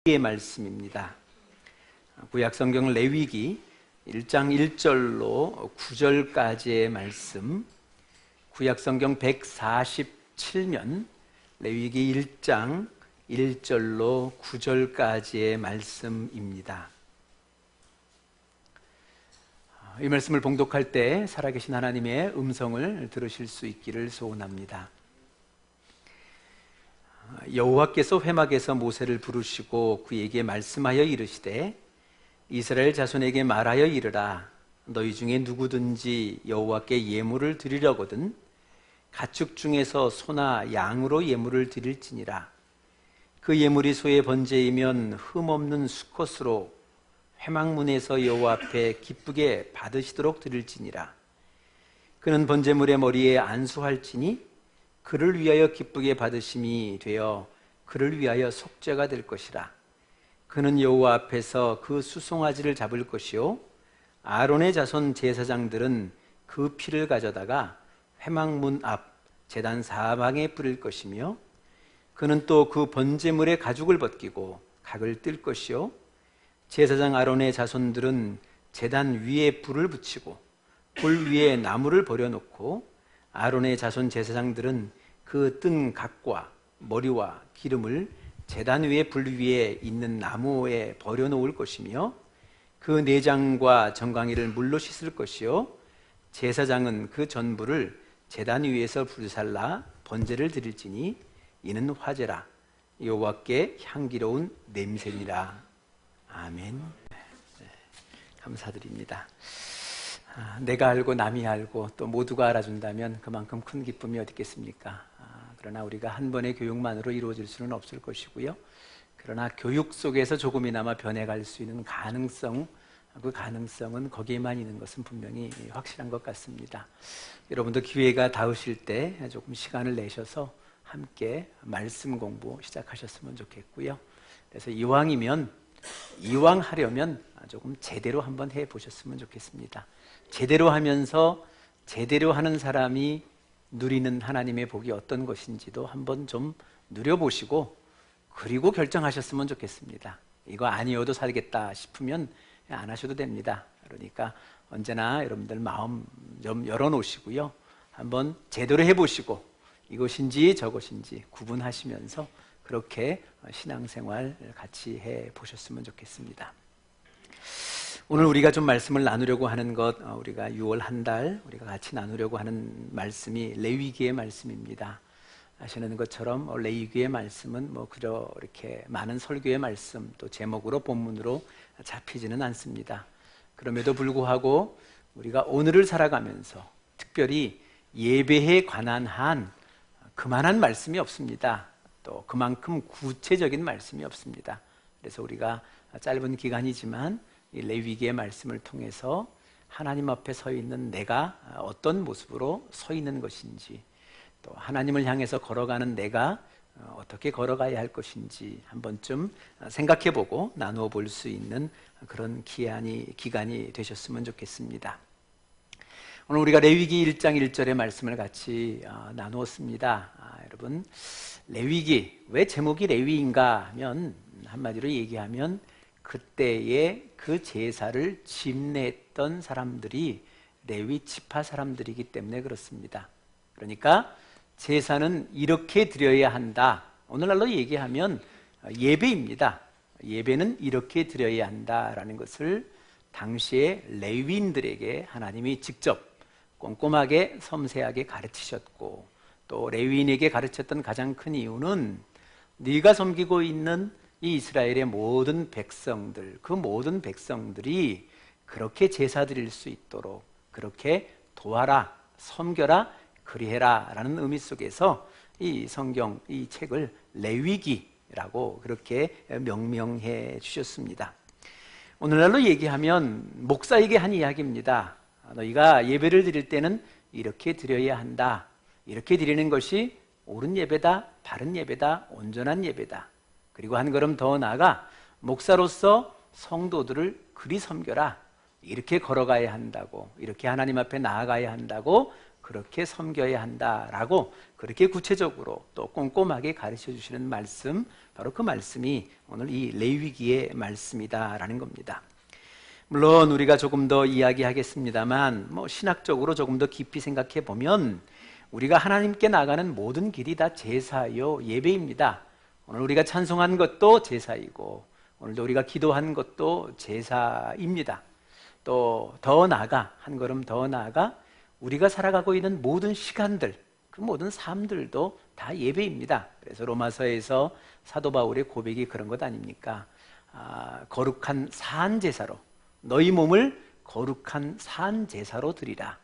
의 말씀입니다. 구약성경 레위기 1장 1절로 9절까지의 말씀, 구약성경 147면 레위기 1장 1절로 9절까지의 말씀입니다. 이 말씀을 봉독할 때 살아계신 하나님의 음성을 들으실 수 있기를 소원합니다. 여호와께서 회막에서 모세를 부르시고 그에게 말씀하여 이르시되 이스라엘 자손에게 말하여 이르라. 너희 중에 누구든지 여호와께 예물을 드리려거든 가축 중에서 소나 양으로 예물을 드릴지니라. 그 예물이 소의 번제이면 흠없는 수컷으로 회막문에서 여호와 앞에 기쁘게 받으시도록 드릴지니라. 그는 번제물의 머리에 안수할지니 그를 위하여 기쁘게 받으심이 되어 그를 위하여 속죄가 될 것이라. 그는 여호와 앞에서 그 수송아지를 잡을 것이요 아론의 자손 제사장들은 그 피를 가져다가 회막문 앞 제단 사방에 뿌릴 것이며 그는 또 그 번제물의 가죽을 벗기고 각을 뜰 것이요 제사장 아론의 자손들은 제단 위에 불을 붙이고 불 위에 나무를 버려놓고 아론의 자손 제사장들은 그 뜬 각과 머리와 기름을 제단 위에 불 위에 있는 나무에 버려놓을 것이며 그 내장과 정강이를 물로 씻을 것이요 제사장은 그 전부를 제단 위에서 불살라 번제를 드릴지니 이는 화제라. 여호와께 향기로운 냄새니라. 아멘. 감사드립니다. 내가 알고 남이 알고 또 모두가 알아준다면 그만큼 큰 기쁨이 어디 있겠습니까? 그러나 우리가 한 번의 교육만으로 이루어질 수는 없을 것이고요. 그러나 교육 속에서 조금이나마 변해갈 수 있는 가능성, 그 가능성은 거기에만 있는 것은 분명히 확실한 것 같습니다. 여러분도 기회가 닿으실 때 조금 시간을 내셔서 함께 말씀 공부 시작하셨으면 좋겠고요. 그래서 이왕 하려면 조금 제대로 한번 해보셨으면 좋겠습니다. 제대로 하면서 제대로 하는 사람이 누리는 하나님의 복이 어떤 것인지도 한번 좀 누려보시고 그리고 결정하셨으면 좋겠습니다. 이거 아니어도 살겠다 싶으면 안 하셔도 됩니다. 그러니까 언제나 여러분들 마음 좀 열어놓으시고요. 한번 제대로 해보시고 이것인지 저것인지 구분하시면서 그렇게 신앙생활 같이 해보셨으면 좋겠습니다. 오늘 우리가 좀 말씀을 나누려고 하는 것, 우리가 6월 한 달 우리가 같이 나누려고 하는 말씀이 레위기의 말씀입니다. 아시는 것처럼 레위기의 말씀은 이렇게 많은 설교의 말씀 또 제목으로 본문으로 잡히지는 않습니다. 그럼에도 불구하고 우리가 오늘을 살아가면서 특별히 예배에 관한 한 그만한 말씀이 없습니다. 또 그만큼 구체적인 말씀이 없습니다. 그래서 우리가 짧은 기간이지만 이 레위기의 말씀을 통해서 하나님 앞에 서 있는 내가 어떤 모습으로 서 있는 것인지 또 하나님을 향해서 걸어가는 내가 어떻게 걸어가야 할 것인지 한 번쯤 생각해보고 나누어 볼 수 있는 그런 기간이 되셨으면 좋겠습니다. 오늘 우리가 레위기 1장 1절의 말씀을 같이 나누었습니다. 여러분, 레위기, 왜 제목이 레위인가 하면 한마디로 얘기하면 그때의 그 제사를 집례했던 사람들이 레위 지파 사람들이기 때문에 그렇습니다. 그러니까 제사는 이렇게 드려야 한다. 오늘날로 얘기하면 예배입니다. 예배는 이렇게 드려야 한다라는 것을 당시에 레위인들에게 하나님이 직접 꼼꼼하게 섬세하게 가르치셨고 또 레위인에게 가르쳤던 가장 큰 이유는 네가 섬기고 있는 이 이스라엘의 모든 백성들, 그 모든 백성들이 그렇게 제사 드릴 수 있도록 그렇게 도와라, 섬겨라, 그리해라 라는 의미 속에서 이 성경, 이 책을 레위기라고 그렇게 명명해 주셨습니다. 오늘날로 얘기하면 목사에게 한 이야기입니다. 너희가 예배를 드릴 때는 이렇게 드려야 한다. 이렇게 드리는 것이 옳은 예배다, 바른 예배다, 온전한 예배다. 그리고 한 걸음 더 나아가 목사로서 성도들을 그리 섬겨라. 이렇게 걸어가야 한다고, 이렇게 하나님 앞에 나아가야 한다고 그렇게 섬겨야 한다라고 그렇게 구체적으로 또 꼼꼼하게 가르쳐 주시는 말씀, 바로 그 말씀이 오늘 이 레위기의 말씀이다라는 겁니다. 물론 우리가 조금 더 이야기하겠습니다만 신학적으로 조금 더 깊이 생각해 보면 우리가 하나님께 나가는 모든 길이 다 제사요 예배입니다. 오늘 우리가 찬송한 것도 제사이고 오늘도 우리가 기도한 것도 제사입니다. 또 더 나아가, 한 걸음 더 나아가 우리가 살아가고 있는 모든 시간들, 그 모든 삶들도 다 예배입니다. 그래서 로마서에서 사도 바울의 고백이 그런 것 아닙니까? 거룩한 산제사로, 너희 몸을 거룩한 산제사로 드리라,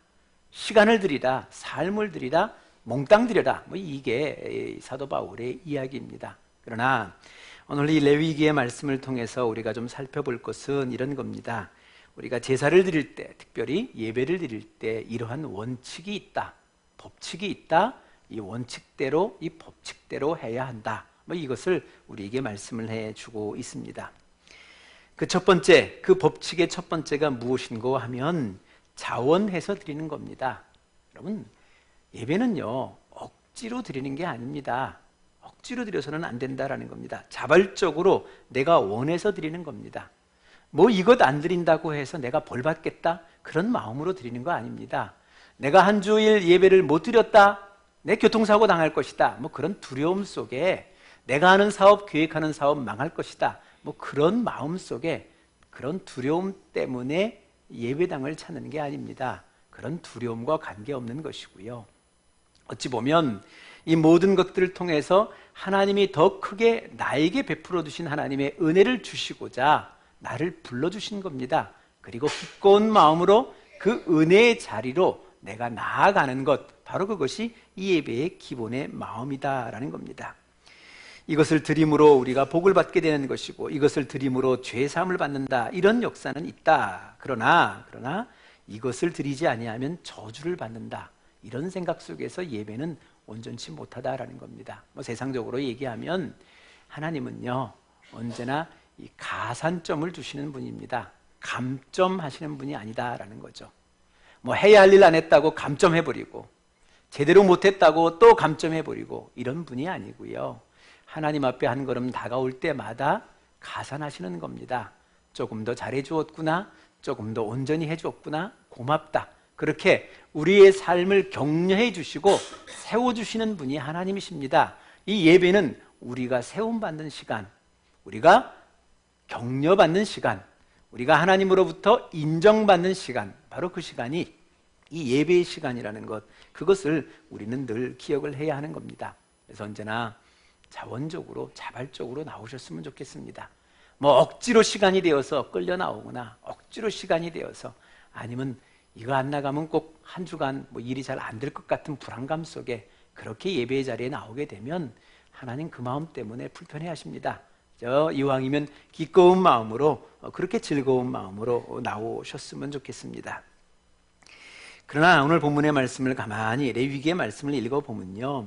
시간을 드리라, 삶을 드리라, 몽땅 드려라. 이게 사도 바울의 이야기입니다. 그러나 오늘 이 레위기의 말씀을 통해서 우리가 좀 살펴볼 것은 이런 겁니다. 우리가 제사를 드릴 때, 특별히 예배를 드릴 때 이러한 원칙이 있다, 법칙이 있다, 이 원칙대로, 이 법칙대로 해야 한다. 이것을 우리에게 말씀을 해주고 있습니다. 그 첫 번째, 그 법칙의 첫 번째가 무엇인고 하면 자원해서 드리는 겁니다. 여러분, 예배는요 억지로 드리는 게 아닙니다. 억지로 드려서는 안 된다라는 겁니다. 자발적으로 내가 원해서 드리는 겁니다. 이것 안 드린다고 해서 내가 벌 받겠다, 그런 마음으로 드리는 거 아닙니다. 내가 한 주일 예배를 못 드렸다, 내 교통사고 당할 것이다, 그런 두려움 속에, 내가 하는 사업, 계획하는 사업 망할 것이다, 그런 마음 속에, 그런 두려움 때문에 예배당을 찾는 게 아닙니다. 그런 두려움과 관계없는 것이고요. 어찌 보면 이 모든 것들을 통해서 하나님이 더 크게 나에게 베풀어 주신 하나님의 은혜를 주시고자 나를 불러주신 겁니다. 그리고 기꺼운 마음으로 그 은혜의 자리로 내가 나아가는 것, 바로 그것이 이 예배의 기본의 마음이다라는 겁니다. 이것을 드림으로 우리가 복을 받게 되는 것이고, 이것을 드림으로 죄사함을 받는다, 이런 역사는 있다. 그러나 이것을 드리지 아니하면 저주를 받는다, 이런 생각 속에서 예배는 온전치 못하다라는 겁니다. 세상적으로 얘기하면 하나님은요 언제나 이 가산점을 주시는 분입니다. 감점하시는 분이 아니다라는 거죠. 해야 할 일 안 했다고 감점해버리고, 제대로 못했다고 또 감점해버리고, 이런 분이 아니고요. 하나님 앞에 한 걸음 다가올 때마다 가산하시는 겁니다. 조금 더 잘해주었구나, 조금 더 온전히 해주었구나, 고맙다, 그렇게 우리의 삶을 격려해 주시고 세워주시는 분이 하나님이십니다. 이 예배는 우리가 세움받는 시간, 우리가 격려받는 시간, 우리가 하나님으로부터 인정받는 시간, 바로 그 시간이 이 예배의 시간이라는 것, 그것을 우리는 늘 기억을 해야 하는 겁니다. 그래서 언제나 자원적으로, 자발적으로 나오셨으면 좋겠습니다. 억지로 시간이 되어서 끌려 나오거나, 억지로 시간이 되어서, 아니면 이거 안 나가면 꼭 한 주간 일이 잘 안 될 것 같은 불안감 속에 그렇게 예배의 자리에 나오게 되면 하나님 그 마음 때문에 불편해 하십니다. 이왕이면 기꺼운 마음으로, 그렇게 즐거운 마음으로 나오셨으면 좋겠습니다. 그러나 오늘 본문의 말씀을 가만히, 레위기의 말씀을 읽어보면요,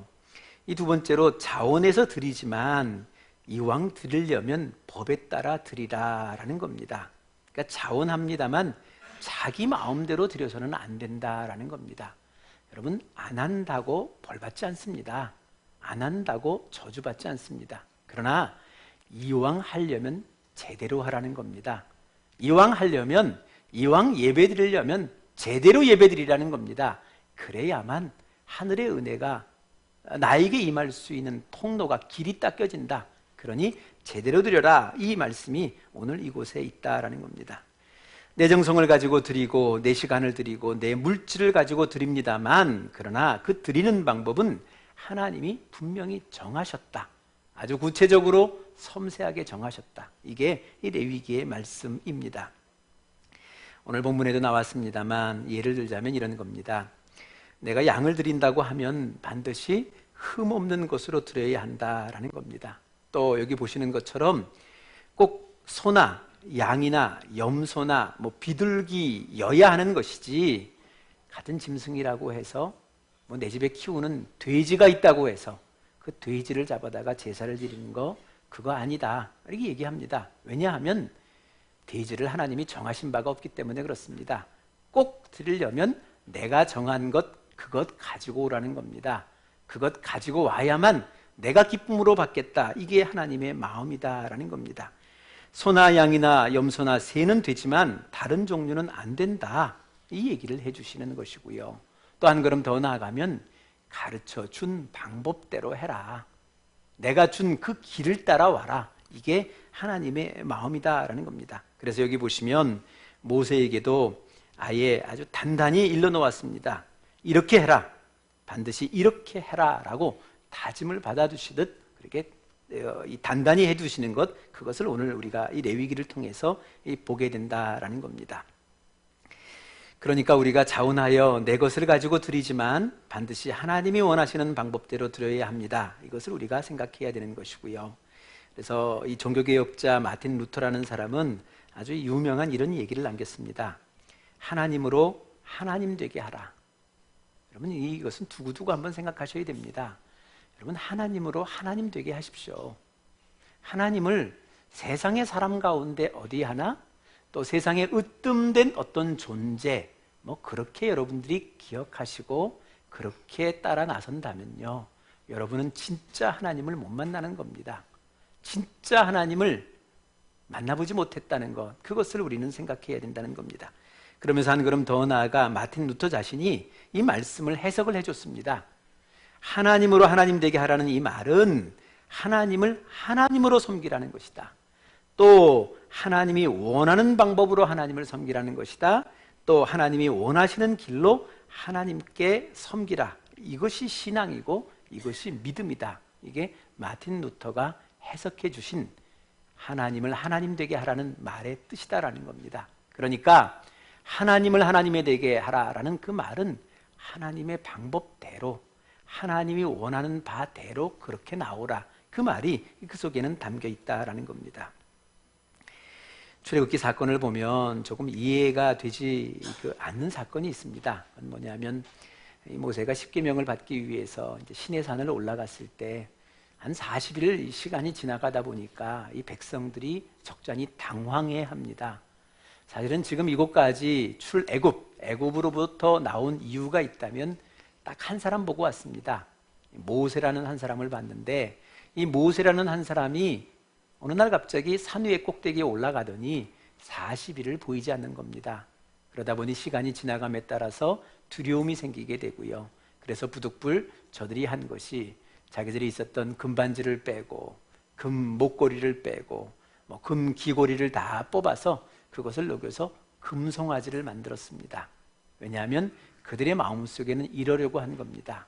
이 두 번째로 자원해서 드리지만 이왕 드리려면 법에 따라 드리라라는 겁니다. 그러니까 자원합니다만 자기 마음대로 드려서는 안 된다라는 겁니다. 여러분, 안 한다고 벌 받지 않습니다. 안 한다고 저주받지 않습니다. 그러나 이왕 하려면 제대로 하라는 겁니다. 이왕 하려면, 이왕 예배 드리려면 제대로 예배 드리라는 겁니다. 그래야만 하늘의 은혜가 나에게 임할 수 있는 통로가, 길이 닦여진다. 그러니 제대로 드려라, 이 말씀이 오늘 이곳에 있다라는 겁니다. 내 정성을 가지고 드리고, 내 시간을 드리고, 내 물질을 가지고 드립니다만, 그러나 그 드리는 방법은 하나님이 분명히 정하셨다. 아주 구체적으로 섬세하게 정하셨다. 이게 이 레위기의 말씀입니다. 오늘 본문에도 나왔습니다만 예를 들자면 이런 겁니다. 내가 양을 드린다고 하면 반드시 흠없는 것으로 드려야 한다라는 겁니다. 또 여기 보시는 것처럼 꼭 소나 양이나 염소나 비둘기여야 하는 것이지, 같은 짐승이라고 해서 내 집에 키우는 돼지가 있다고 해서 그 돼지를 잡아다가 제사를 드리는 거, 그거 아니다, 이렇게 얘기합니다. 왜냐하면 돼지를 하나님이 정하신 바가 없기 때문에 그렇습니다. 꼭 드리려면 내가 정한 것 그것 가지고 오라는 겁니다. 그것 가지고 와야만 내가 기쁨으로 받겠다. 이게 하나님의 마음이다라는 겁니다. 소나 양이나 염소나 새는 되지만 다른 종류는 안 된다. 이 얘기를 해주시는 것이고요. 또 한 걸음 더 나아가면 가르쳐 준 방법대로 해라. 내가 준 그 길을 따라와라. 이게 하나님의 마음이다라는 겁니다. 그래서 여기 보시면 모세에게도 아예 아주 단단히 일러놓았습니다. 이렇게 해라. 반드시 이렇게 해라 라고 다짐을 받아주시듯 그렇게 단단히 해두시는 것, 그것을 오늘 우리가 이 레위기를 통해서 보게 된다라는 겁니다. 그러니까 우리가 자원하여 내 것을 가지고 드리지만 반드시 하나님이 원하시는 방법대로 드려야 합니다. 이것을 우리가 생각해야 되는 것이고요. 그래서 이 종교개혁자 마틴 루터라는 사람은 아주 유명한 이런 얘기를 남겼습니다. 하나님으로 하나님 되게 하라. 여러분, 이것은 두고두고 한번 생각하셔야 됩니다. 여러분, 하나님으로 하나님 되게 하십시오. 하나님을 세상의 사람 가운데 어디 하나, 또 세상에 으뜸된 어떤 존재, 그렇게 여러분들이 기억하시고 그렇게 따라 나선다면요, 여러분은 진짜 하나님을 못 만나는 겁니다. 진짜 하나님을 만나보지 못했다는 것, 그것을 우리는 생각해야 된다는 겁니다. 그러면서 한 걸음 더 나아가 마틴 루터 자신이 이 말씀을 해석을 해줬습니다. 하나님으로 하나님 되게 하라는 이 말은 하나님을 하나님으로 섬기라는 것이다. 또 하나님이 원하는 방법으로 하나님을 섬기라는 것이다. 또 하나님이 원하시는 길로 하나님께 섬기라. 이것이 신앙이고 이것이 믿음이다. 이게 마틴 루터가 해석해 주신 하나님을 하나님 되게 하라는 말의 뜻이다라는 겁니다. 그러니까 하나님을 하나님에 되게 하라라는 그 말은 하나님의 방법대로, 하나님이 원하는 바대로 그렇게 나오라. 그 말이 그 속에는 담겨 있다라는 겁니다. 출애굽기 사건을 보면 조금 이해가 되지 않는 사건이 있습니다. 그건 뭐냐면 모세가 십계명을 받기 위해서 이제 시내산을 올라갔을 때 한 40일 시간이 지나가다 보니까 이 백성들이 적잖이 당황해합니다. 사실은 지금 이곳까지 애굽으로부터 나온 이유가 있다면 딱 한 사람 보고 왔습니다. 모세라는 한 사람을 봤는데, 이 모세라는 한 사람이 어느 날 갑자기 산 위에 꼭대기에 올라가더니 40일을 보이지 않는 겁니다. 그러다 보니 시간이 지나감에 따라서 두려움이 생기게 되고요. 그래서 부득불 저들이 한 것이 자기들이 있었던 금반지를 빼고 금 목걸이를 빼고 금 귀고리를 다 뽑아서 그것을 녹여서 금송아지를 만들었습니다. 왜냐하면 그들의 마음속에는 이러려고 한 겁니다.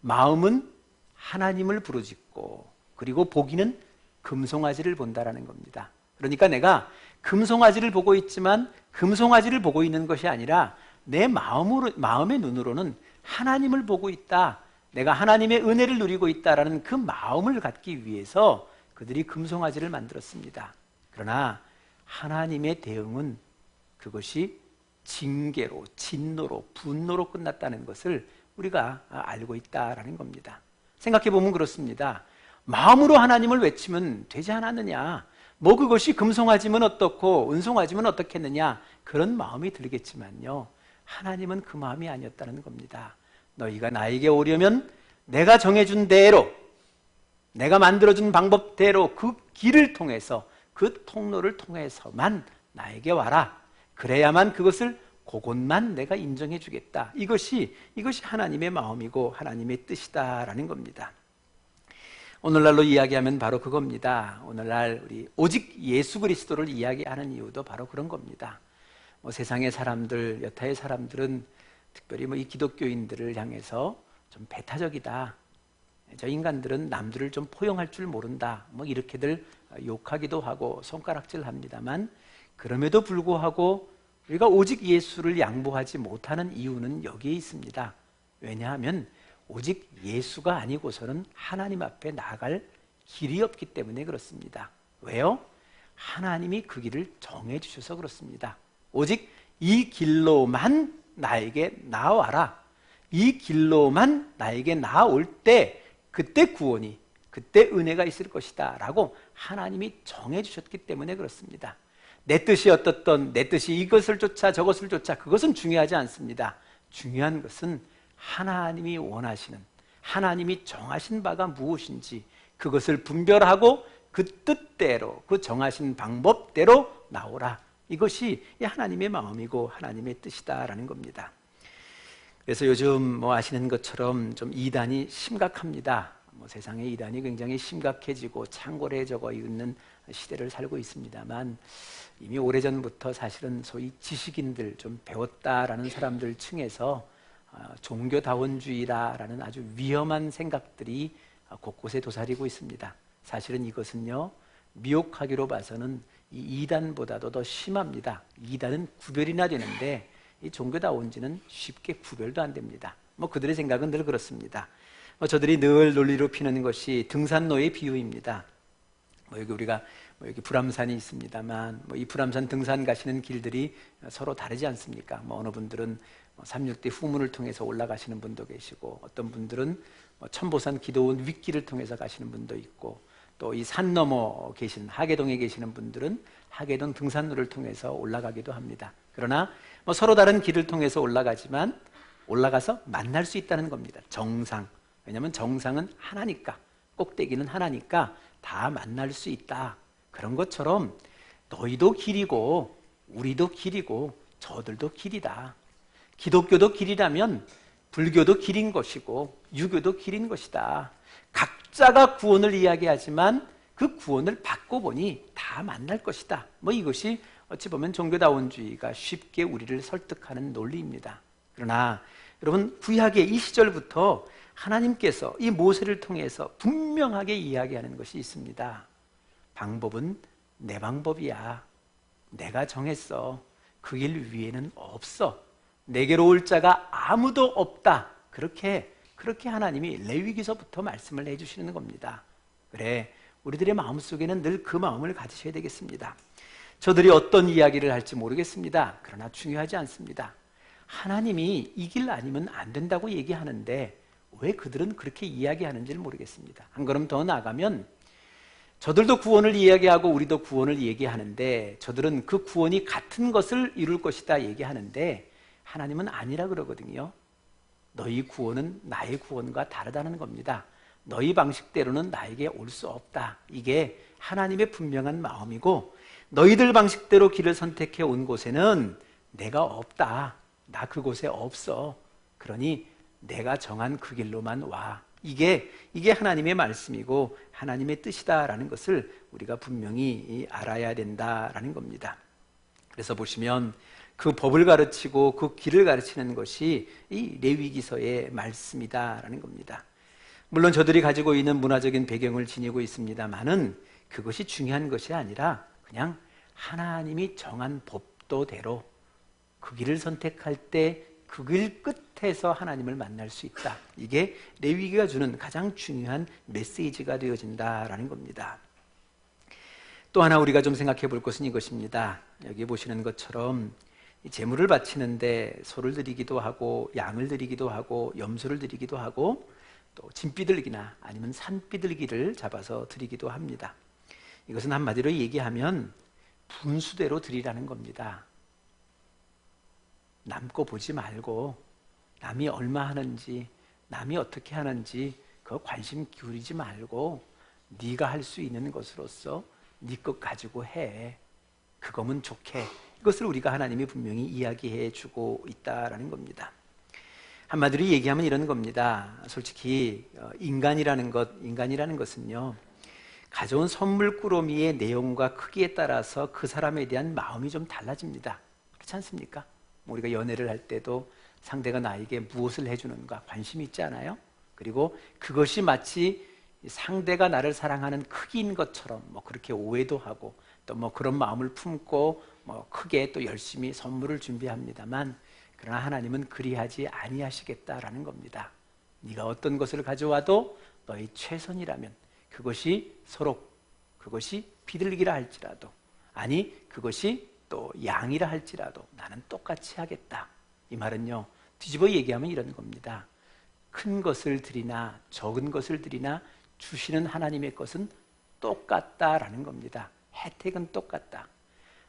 마음은 하나님을 부르짖고 그리고 보기는 금송아지를 본다라는 겁니다. 그러니까 내가 금송아지를 보고 있지만 금송아지를 보고 있는 것이 아니라 내 마음의 눈으로는 하나님을 보고 있다. 내가 하나님의 은혜를 누리고 있다라는 그 마음을 갖기 위해서 그들이 금송아지를 만들었습니다. 그러나 하나님의 대응은 그것이 징계로, 진노로, 분노로 끝났다는 것을 우리가 알고 있다라는 겁니다. 생각해 보면 그렇습니다. 마음으로 하나님을 외치면 되지 않았느냐, 그것이 금송아지면 어떻고 은송아지면 어떻겠느냐, 그런 마음이 들겠지만요, 하나님은 그 마음이 아니었다는 겁니다. 너희가 나에게 오려면 내가 정해준 대로, 내가 만들어준 방법대로 그 길을 통해서, 그 통로를 통해서만 나에게 와라. 그래야만 그것만 내가 인정해 주겠다. 이것이 하나님의 마음이고 하나님의 뜻이다라는 겁니다. 오늘날로 이야기하면 바로 그겁니다. 오늘날 우리 오직 예수 그리스도를 이야기하는 이유도 바로 그런 겁니다. 세상의 사람들, 여타의 사람들은 특별히 이 기독교인들을 향해서 좀 배타적이다. 저 인간들은 남들을 좀 포용할 줄 모른다. 이렇게들 욕하기도 하고 손가락질합니다만, 그럼에도 불구하고 우리가 오직 예수를 양보하지 못하는 이유는 여기에 있습니다. 왜냐하면 오직 예수가 아니고서는 하나님 앞에 나아갈 길이 없기 때문에 그렇습니다. 왜요? 하나님이 그 길을 정해 주셔서 그렇습니다. 오직 이 길로만 나에게 나와라. 이 길로만 나에게 나올 때 그때 구원이, 그때 은혜가 있을 것이다 라고 하나님이 정해 주셨기 때문에 그렇습니다. 내 뜻이 어떻든, 내 뜻이 이것을 쫓아 저것을 쫓아, 그것은 중요하지 않습니다. 중요한 것은 하나님이 원하시는, 하나님이 정하신 바가 무엇인지 그것을 분별하고 그 뜻대로, 그 정하신 방법대로 나오라. 이것이 하나님의 마음이고 하나님의 뜻이다라는 겁니다. 그래서 요즘 아시는 것처럼 좀 이단이 심각합니다. 세상의 이단이 굉장히 심각해지고 창궐해져 있는 시대를 살고 있습니다만, 이미 오래전부터 사실은 소위 지식인들, 좀 배웠다라는 사람들 층에서 종교다원주의라는 아주 위험한 생각들이 곳곳에 도사리고 있습니다. 사실은 이것은요, 미혹하기로 봐서는 이 이단보다도 더 심합니다. 이단은 구별이나 되는데 이 종교다원주의는 쉽게 구별도 안 됩니다. 그들의 생각은 늘 그렇습니다. 저들이 늘 논리로 피는 것이 등산로의 비유입니다. 여기 우리가 여기 불암산이 있습니다만, 이 불암산 등산 가시는 길들이 서로 다르지 않습니까? 어느 분들은 3,6대 후문을 통해서 올라가시는 분도 계시고, 어떤 분들은 천보산 기도원 윗길을 통해서 가시는 분도 있고, 또 이 산 넘어 계신 하계동에 계시는 분들은 하계동 등산로를 통해서 올라가기도 합니다. 그러나 서로 다른 길을 통해서 올라가지만 올라가서 만날 수 있다는 겁니다. 정상. 왜냐하면 정상은 하나니까, 꼭대기는 하나니까 다 만날 수 있다. 그런 것처럼 너희도 길이고 우리도 길이고 저들도 길이다. 기독교도 길이라면 불교도 길인 것이고 유교도 길인 것이다. 각자가 구원을 이야기하지만 그 구원을 받고 보니 다 만날 것이다. 이것이 어찌 보면 종교다원주의가 쉽게 우리를 설득하는 논리입니다. 그러나 여러분, 구약의 이 시절부터 하나님께서 이 모세를 통해서 분명하게 이야기하는 것이 있습니다. 방법은 내 방법이야. 내가 정했어. 그 길 위에는 없어. 내게로 올 자가 아무도 없다. 그렇게 하나님이 레위기서부터 말씀을 해주시는 겁니다. 그래, 우리들의 마음속에는 늘 그 마음을 가지셔야 되겠습니다. 저들이 어떤 이야기를 할지 모르겠습니다. 그러나 중요하지 않습니다. 하나님이 이 길 아니면 안 된다고 얘기하는데 왜 그들은 그렇게 이야기하는지를 모르겠습니다. 한 걸음 더 나가면 저들도 구원을 이야기하고 우리도 구원을 얘기하는데, 저들은 그 구원이 같은 것을 이룰 것이다 얘기하는데 하나님은 아니라 그러거든요. 너희 구원은 나의 구원과 다르다는 겁니다. 너희 방식대로는 나에게 올 수 없다. 이게 하나님의 분명한 마음이고, 너희들 방식대로 길을 선택해 온 곳에는 내가 없다. 나 그곳에 없어. 그러니 내가 정한 그 길로만 와. 이게 하나님의 말씀이고 하나님의 뜻이다라는 것을 우리가 분명히 알아야 된다라는 겁니다. 그래서 보시면 그 법을 가르치고 그 길을 가르치는 것이 이 레위기서의 말씀이다라는 겁니다. 물론 저들이 가지고 있는 문화적인 배경을 지니고 있습니다만은 그것이 중요한 것이 아니라 그냥 하나님이 정한 법도대로 그 길을 선택할 때 그 길 끝에서 하나님을 만날 수 있다. 이게 레위기가 주는 가장 중요한 메시지가 되어진다라는 겁니다. 또 하나 우리가 좀 생각해 볼 것은 이것입니다. 여기 보시는 것처럼 제물을 바치는데 소를 드리기도 하고 양을 드리기도 하고 염소를 드리기도 하고 또 진비둘기나 아니면 산비둘기를 잡아서 드리기도 합니다. 이것은 한마디로 얘기하면 분수대로 드리라는 겁니다. 남 거 보지 말고 남이 얼마 하는지, 남이 어떻게 하는지 그거 관심 기울이지 말고 네가 할 수 있는 것으로서 네 것 가지고 해. 그거면 좋게. 이것을 우리가 하나님이 분명히 이야기해 주고 있다라는 겁니다. 한마디로 얘기하면 이런 겁니다. 솔직히 인간이라는 것은요, 가져온 선물 꾸러미의 내용과 크기에 따라서 그 사람에 대한 마음이 좀 달라집니다. 그렇지 않습니까? 우리가 연애를 할 때도 상대가 나에게 무엇을 해주는가 관심이 있지 않아요? 그리고 그것이 마치 상대가 나를 사랑하는 크기인 것처럼 그렇게 오해도 하고 또 그런 마음을 품고 크게 또 열심히 선물을 준비합니다만, 그러나 하나님은 그리하지 아니하시겠다라는 겁니다. 네가 어떤 것을 가져와도 너의 최선이라면, 그것이 소록, 그것이 비둘기라 할지라도, 아니 그것이 또 양이라 할지라도 나는 똑같이 하겠다. 이 말은요, 뒤집어 얘기하면 이런 겁니다. 큰 것을 드리나 적은 것을 드리나 주시는 하나님의 것은 똑같다라는 겁니다. 혜택은 똑같다.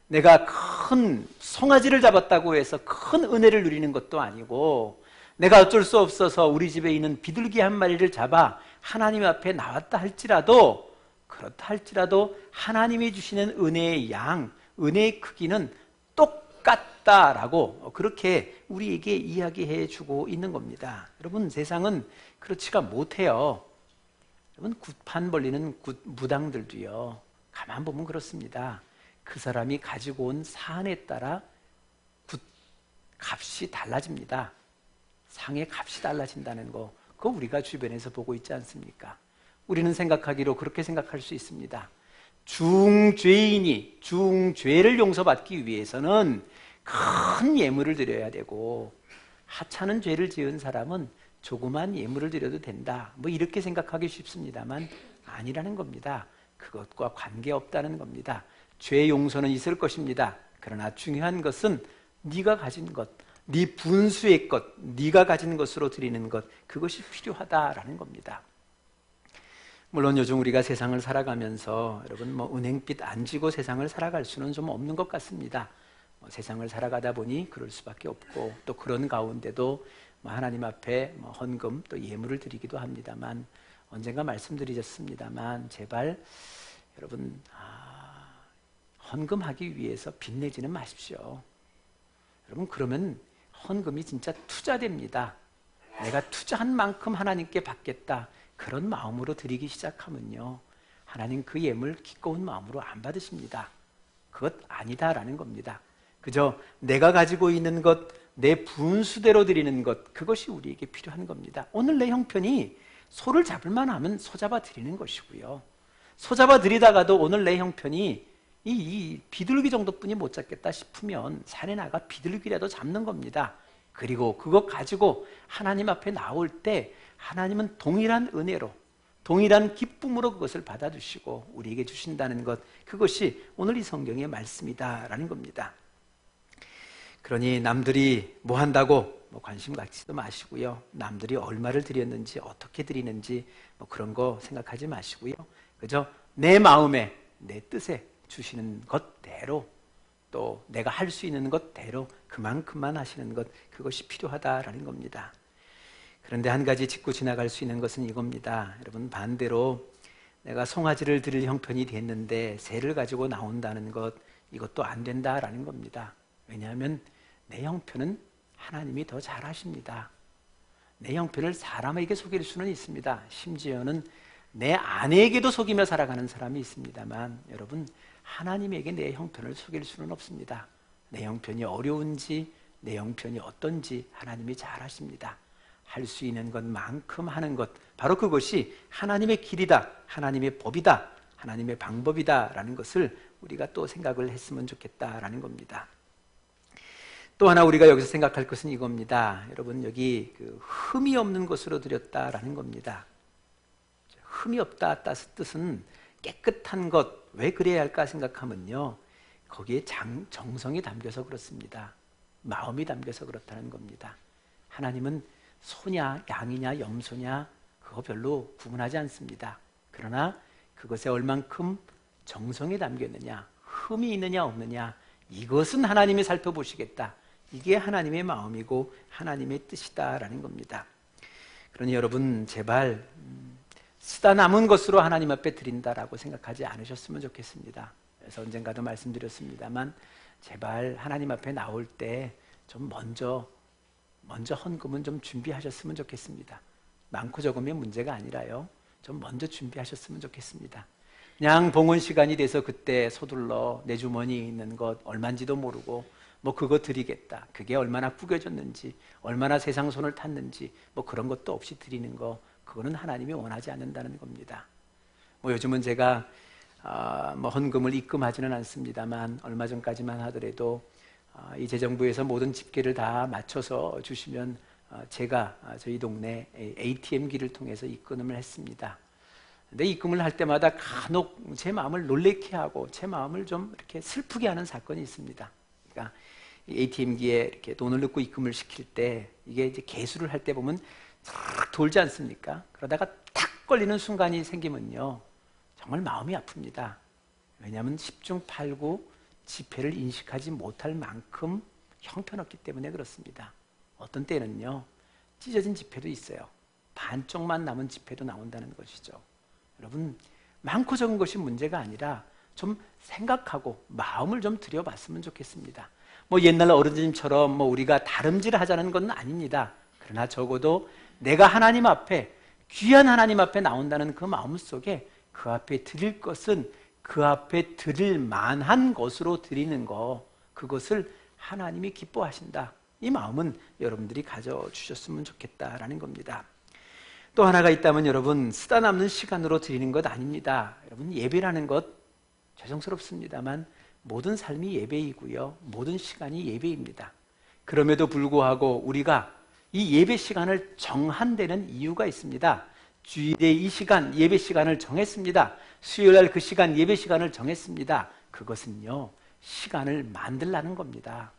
내가 큰 송아지를 잡았다고 해서 큰 은혜를 누리는 것도 아니고, 내가 어쩔 수 없어서 우리 집에 있는 비둘기 한 마리를 잡아 하나님 앞에 나왔다 할지라도, 그렇다 할지라도 하나님이 주시는 은혜의 양, 은혜의 크기는 똑같다라고 그렇게 우리에게 이야기해 주고 있는 겁니다. 여러분, 세상은 그렇지가 못해요. 여러분, 굿판 벌리는 무당들도요, 가만 보면 그렇습니다. 그 사람이 가지고 온 사안에 따라 값이 달라집니다. 상의 값이 달라진다는 거, 그거 우리가 주변에서 보고 있지 않습니까? 우리는 생각하기로 그렇게 생각할 수 있습니다. 중죄인이 중죄를 용서받기 위해서는 큰 예물을 드려야 되고, 하찮은 죄를 지은 사람은 조그만 예물을 드려도 된다, 뭐 이렇게 생각하기 쉽습니다만 아니라는 겁니다. 그것과 관계없다는 겁니다. 죄 용서는 있을 것입니다. 그러나 중요한 것은 네가 가진 것, 네 분수의 것, 네가 가진 것으로 드리는 것, 그것이 필요하다라는 겁니다. 물론 요즘 우리가 세상을 살아가면서 여러분, 뭐 은행빚 안 지고 세상을 살아갈 수는 좀 없는 것 같습니다. 세상을 살아가다 보니 그럴 수밖에 없고, 또 그런 가운데도 하나님 앞에 헌금 또 예물을 드리기도 합니다만, 언젠가 말씀드리셨습니다만 제발 여러분, 헌금하기 위해서 빚내지는 마십시오. 여러분, 그러면 헌금이 진짜 투자됩니다. 내가 투자한 만큼 하나님께 받겠다, 그런 마음으로 드리기 시작하면요, 하나님 그 예물 기꺼운 마음으로 안 받으십니다. 그것 아니다라는 겁니다. 그저 내가 가지고 있는 것, 내 분수대로 드리는 것, 그것이 우리에게 필요한 겁니다. 오늘 내 형편이 소를 잡을 만하면 소 잡아 드리는 것이고요, 소 잡아 드리다가도 오늘 내 형편이 이 비둘기 정도뿐이 못 잡겠다 싶으면 산에 나가 비둘기라도 잡는 겁니다. 그리고 그것 가지고 하나님 앞에 나올 때 하나님은 동일한 은혜로, 동일한 기쁨으로 그것을 받아주시고 우리에게 주신다는 것, 그것이 오늘 이 성경의 말씀이다라는 겁니다. 그러니 남들이 뭐 한다고 관심 갖지도 마시고요, 남들이 얼마를 드렸는지 어떻게 드리는지 그런 거 생각하지 마시고요, 그저 내 마음에 내 뜻에 주시는 것대로, 또 내가 할 수 있는 것대로 그만큼만 하시는 것, 그것이 필요하다라는 겁니다. 그런데 한 가지 짚고 지나갈 수 있는 것은 이겁니다. 여러분, 반대로 내가 송아지를 드릴 형편이 됐는데 새를 가지고 나온다는 것, 이것도 안 된다라는 겁니다. 왜냐하면 내 형편은 하나님이 더 잘하십니다. 내 형편을 사람에게 속일 수는 있습니다. 심지어는 내 아내에게도 속이며 살아가는 사람이 있습니다만, 여러분, 하나님에게 내 형편을 속일 수는 없습니다. 내 형편이 어려운지, 내 형편이 어떤지 하나님이 잘 아십니다. 할 수 있는 것만큼 하는 것, 바로 그것이 하나님의 길이다, 하나님의 법이다, 하나님의 방법이다라는 것을 우리가 또 생각을 했으면 좋겠다라는 겁니다. 또 하나 우리가 여기서 생각할 것은 이겁니다. 여러분, 여기 흠이 없는 것으로 드렸다라는 겁니다. 흠이 없다 뜻은 깨끗한 것. 왜 그래야 할까 생각하면요, 거기에 정성이 담겨서 그렇습니다. 마음이 담겨서 그렇다는 겁니다. 하나님은 소냐 양이냐 염소냐 그거 별로 구분하지 않습니다. 그러나 그것에 얼만큼 정성이 담겨 있느냐, 흠이 있느냐 없느냐, 이것은 하나님이 살펴보시겠다. 이게 하나님의 마음이고 하나님의 뜻이다라는 겁니다. 그러니 여러분, 제발 쓰다 남은 것으로 하나님 앞에 드린다라고 생각하지 않으셨으면 좋겠습니다. 그래서 언젠가도 말씀드렸습니다만, 제발 하나님 앞에 나올 때 좀 먼저 헌금은 좀 준비하셨으면 좋겠습니다. 많고 적음의 문제가 아니라요, 좀 먼저 준비하셨으면 좋겠습니다. 그냥 봉헌 시간이 돼서 그때 서둘러 내 주머니에 있는 것 얼마인지도 모르고 그거 드리겠다, 그게 얼마나 구겨졌는지, 얼마나 세상 손을 탔는지 그런 것도 없이 드리는 거, 그거는 하나님이 원하지 않는다는 겁니다. 요즘은 제가 헌금을 입금하지는 않습니다만, 얼마 전까지만 하더라도 이 재정부에서 모든 집계를 다 맞춰서 주시면 제가 저희 동네 ATM기를 통해서 입금을 했습니다. 근데 입금을 할 때마다 간혹 제 마음을 놀래게 하고 제 마음을 좀 이렇게 슬프게 하는 사건이 있습니다. 그러니까 ATM기에 이렇게 돈을 넣고 입금을 시킬 때, 이게 이제 개수를 할 때 보면 탁 돌지 않습니까? 그러다가 탁 걸리는 순간이 생기면요, 정말 마음이 아픕니다. 왜냐하면 10중 8구 지폐를 인식하지 못할 만큼 형편없기 때문에 그렇습니다. 어떤 때는요, 찢어진 지폐도 있어요. 반쪽만 남은 지폐도 나온다는 것이죠. 여러분, 많고 적은 것이 문제가 아니라 좀 생각하고 마음을 좀 들여봤으면 좋겠습니다. 뭐 옛날 어른님처럼 뭐 우리가 다름질하자는 건 아닙니다. 그러나 적어도 내가 하나님 앞에, 귀한 하나님 앞에 나온다는 그 마음 속에 그 앞에 드릴 것은 그 앞에 드릴 만한 것으로 드리는 거, 그것을 하나님이 기뻐하신다. 이 마음은 여러분들이 가져주셨으면 좋겠다라는 겁니다. 또 하나가 있다면 여러분, 쓰다 남는 시간으로 드리는 것 아닙니다. 여러분, 예배라는 것 죄송스럽습니다만 모든 삶이 예배이고요, 모든 시간이 예배입니다. 그럼에도 불구하고 우리가 이 예배 시간을 정한 데는 이유가 있습니다. 주일에 이 시간 예배 시간을 정했습니다. 수요일날 그 시간 예배 시간을 정했습니다. 그것은요, 시간을 만들라는 겁니다.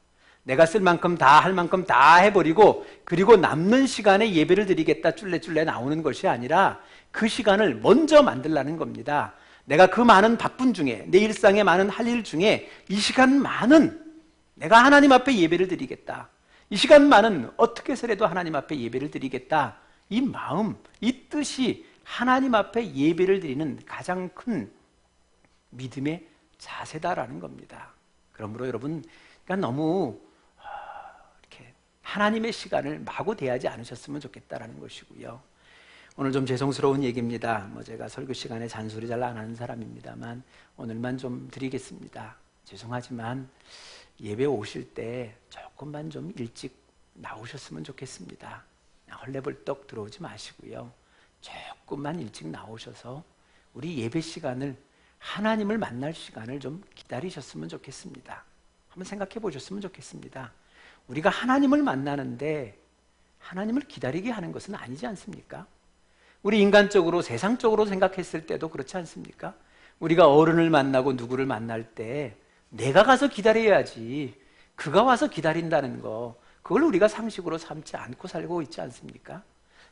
내가 쓸 만큼 다 할 만큼 다 해버리고 그리고 남는 시간에 예배를 드리겠다 쫄래쫄래 나오는 것이 아니라 그 시간을 먼저 만들라는 겁니다. 내가 그 많은 바쁜 중에, 내 일상에 많은 할 일 중에 이 시간만은 내가 하나님 앞에 예배를 드리겠다, 이 시간만은 어떻게 해서라도 하나님 앞에 예배를 드리겠다, 이 마음, 이 뜻이 하나님 앞에 예배를 드리는 가장 큰 믿음의 자세다라는 겁니다. 그러므로 여러분, 그러니까 너무 이렇게 하나님의 시간을 마구 대하지 않으셨으면 좋겠다라는 것이고요. 오늘 좀 죄송스러운 얘기입니다. 제가 설교 시간에 잔소리 잘 안 하는 사람입니다만 오늘만 좀 드리겠습니다. 죄송하지만 예배 오실 때 조금만 좀 일찍 나오셨으면 좋겠습니다. 헐레벌떡 들어오지 마시고요, 조금만 일찍 나오셔서 우리 예배 시간을, 하나님을 만날 시간을 좀 기다리셨으면 좋겠습니다. 한번 생각해 보셨으면 좋겠습니다. 우리가 하나님을 만나는데 하나님을 기다리게 하는 것은 아니지 않습니까? 우리 인간적으로, 세상적으로 생각했을 때도 그렇지 않습니까? 우리가 어른을 만나고 누구를 만날 때 내가 가서 기다려야지, 그가 와서 기다린다는 거, 그걸 우리가 상식으로 삼지 않고 살고 있지 않습니까?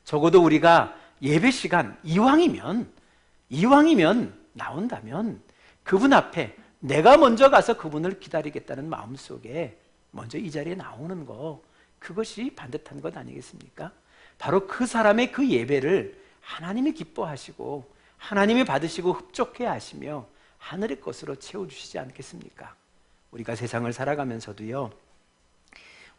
적어도 우리가 예배 시간 이왕이면 나온다면 그분 앞에 내가 먼저 가서 그분을 기다리겠다는 마음속에 먼저 이 자리에 나오는 거, 그것이 반듯한 것 아니겠습니까? 바로 그 사람의 그 예배를 하나님이 기뻐하시고 하나님이 받으시고 흡족해 하시며 하늘의 것으로 채워주시지 않겠습니까? 우리가 세상을 살아가면서도요,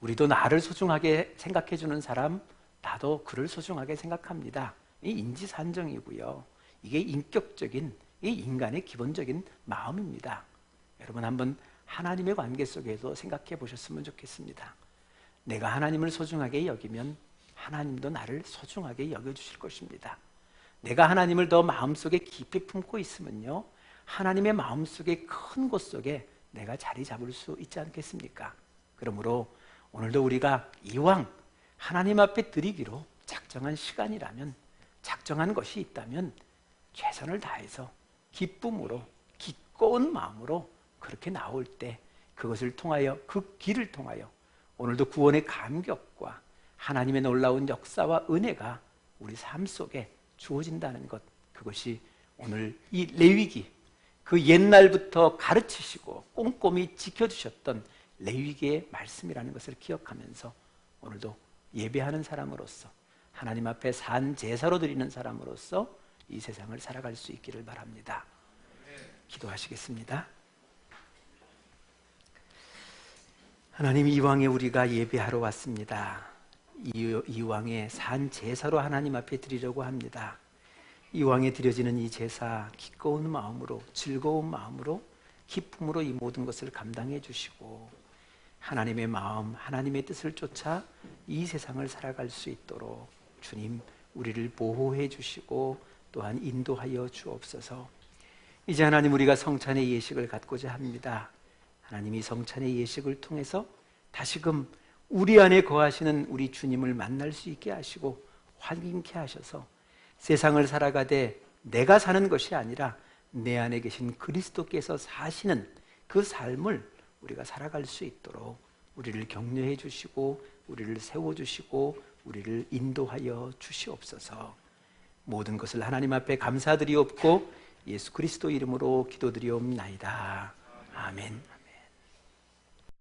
우리도 나를 소중하게 생각해 주는 사람, 나도 그를 소중하게 생각합니다. 이 인지산정이고요, 이게 인격적인, 이 인간의 기본적인 마음입니다. 여러분, 한번 하나님의 관계 속에서 생각해 보셨으면 좋겠습니다. 내가 하나님을 소중하게 여기면 하나님도 나를 소중하게 여겨주실 것입니다. 내가 하나님을 더 마음속에 깊이 품고 있으면요, 하나님의 마음속의 큰 곳 속에 내가 자리 잡을 수 있지 않겠습니까? 그러므로 오늘도 우리가 이왕 하나님 앞에 드리기로 작정한 시간이라면, 작정한 것이 있다면 최선을 다해서 기쁨으로, 기꺼운 마음으로 그렇게 나올 때 그것을 통하여, 그 길을 통하여 오늘도 구원의 감격과 하나님의 놀라운 역사와 은혜가 우리 삶 속에 주어진다는 것, 그것이 오늘 이 레위기, 그 옛날부터 가르치시고 꼼꼼히 지켜주셨던 레위기의 말씀이라는 것을 기억하면서 오늘도 예배하는 사람으로서, 하나님 앞에 산 제사로 드리는 사람으로서 이 세상을 살아갈 수 있기를 바랍니다. 기도하시겠습니다. 하나님, 이왕에 우리가 예배하러 왔습니다. 이왕에 산 제사로 하나님 앞에 드리려고 합니다. 이왕에 드려지는 이 제사, 기꺼운 마음으로, 즐거운 마음으로, 기쁨으로 이 모든 것을 감당해 주시고 하나님의 마음, 하나님의 뜻을 쫓아 이 세상을 살아갈 수 있도록 주님, 우리를 보호해 주시고 또한 인도하여 주옵소서. 이제 하나님, 우리가 성찬의 예식을 갖고자 합니다. 하나님, 이 성찬의 예식을 통해서 다시금 우리 안에 거하시는 우리 주님을 만날 수 있게 하시고 환인케 하셔서 세상을 살아가되 내가 사는 것이 아니라 내 안에 계신 그리스도께서 사시는 그 삶을 우리가 살아갈 수 있도록 우리를 격려해 주시고 우리를 세워주시고 우리를 인도하여 주시옵소서. 모든 것을 하나님 앞에 감사드리옵고 예수 그리스도 이름으로 기도드리옵나이다. 아멘.